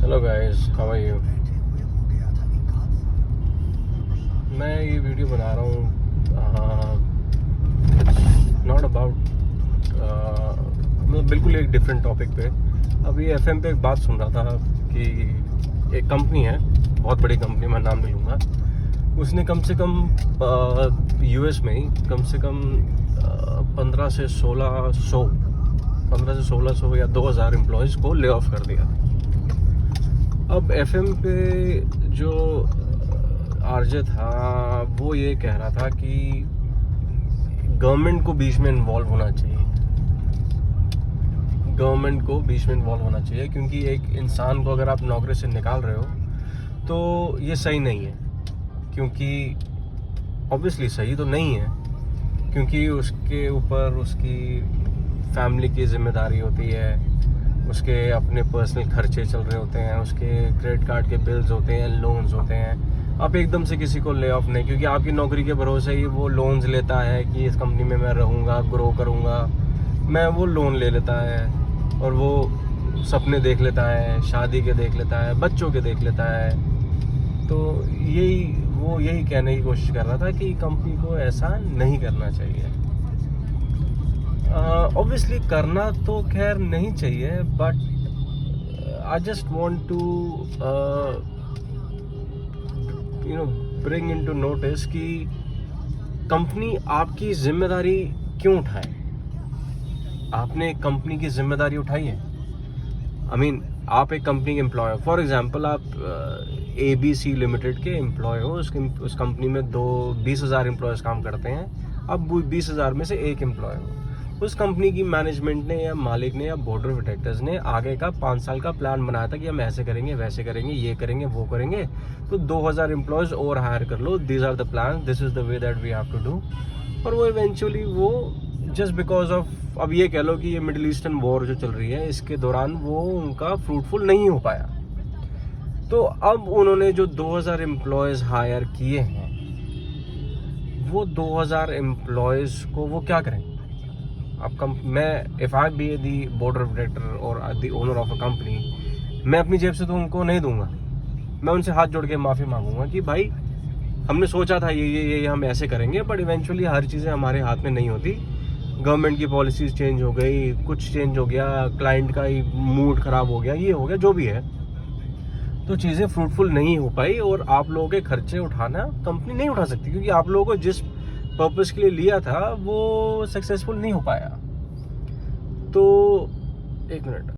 Hello guys, how are you. मैं ये video बना रहा हूँ नॉट अबाउट मतलब बिल्कुल एक डिफरेंट टॉपिक पे। अभी एफएम पे एक बात सुन रहा था कि एक कंपनी है, बहुत बड़ी कंपनी, मैं नाम नहीं लूँगा, उसने कम से कम यूएस में ही कम से कम 15 से 1600 या 2000 एम्प्लॉयज़ को ले ऑफ कर दिया। अब एफएम पे जो आरजे था वो ये कह रहा था कि गवर्नमेंट को बीच में इन्वॉल्व होना चाहिए, क्योंकि एक इंसान को अगर आप नौकरी से निकाल रहे हो तो ये सही नहीं है। क्योंकि ऑब्वियसली सही तो नहीं है, क्योंकि उसके ऊपर उसकी फैमिली की जिम्मेदारी होती है, उसके अपने पर्सनल खर्चे चल रहे होते हैं, उसके क्रेडिट कार्ड के बिल्स होते हैं, लोन्स होते हैं। आप एकदम से किसी को ले ऑफ नहीं, क्योंकि आपकी नौकरी के भरोसे ही वो लोन्स लेता है कि इस कंपनी में मैं रहूँगा, ग्रो करूँगा, मैं वो लोन ले लेता है और वो सपने देख लेता है, शादी के देख लेता है, बच्चों के देख लेता है। तो यही कहने की कोशिश कर रहा था कि कंपनी को ऐसा नहीं करना चाहिए। ऑब्वियसली करना तो खैर नहीं चाहिए, but I just want to bring into notice कि कंपनी आपकी जिम्मेदारी क्यों उठाए। आपने एक कंपनी की जिम्मेदारी उठाई है। आप एक कंपनी के एम्प्लॉय हो। फॉर एग्जांपल आप ABC लिमिटेड के एम्प्लॉय हो। उस कंपनी में 20,000 एम्प्लॉयज़ काम करते हैं। अब 20,000 में से एक एम्प्लॉय हो। उस कंपनी की मैनेजमेंट ने या मालिक ने या बोर्ड ऑफ डायरेक्टर्स ने आगे का 5 साल का प्लान बनाया था कि हम ऐसे करेंगे, वैसे करेंगे, ये करेंगे, वो करेंगे, तो 2,000 एम्प्लॉयज़ और हायर कर लो। This are the plan, this is the way that we have to do. और वो इवेंचुअली वो जस्ट बिकॉज ऑफ, अब ये कह लो कि ये मिडिल ईस्टर्न वॉर जो चल रही है, इसके दौरान वो उनका फ्रूटफुल नहीं हो पाया। तो अब उन्होंने जो 2,000 एम्प्लॉयज़ हायर किए हैं, वो 2,000 एम्प्लॉयज़ को वो क्या करें। अब मैं if I be the board of director और the owner of a company, मैं अपनी जेब से तो उनको नहीं दूंगा। मैं उनसे हाथ जोड़ के माफ़ी मांगूंगा कि भाई हमने सोचा था ये हम ऐसे करेंगे, बट इवेंचुअली हर चीज़ें हमारे हाथ में नहीं होती। गवर्नमेंट की पॉलिसीज़ चेंज हो गई, कुछ चेंज हो गया, क्लाइंट का ही मूड ख़राब हो गया, ये हो गया, जो भी है, तो चीज़ें फ्रूटफुल नहीं हो पाई। और आप लोगों के खर्चे उठाना कंपनी नहीं उठा सकती, क्योंकि आप लोगों को जिस पर्पस के लिए लिया था वो सक्सेसफुल नहीं हो पाया। तो एक मिनट।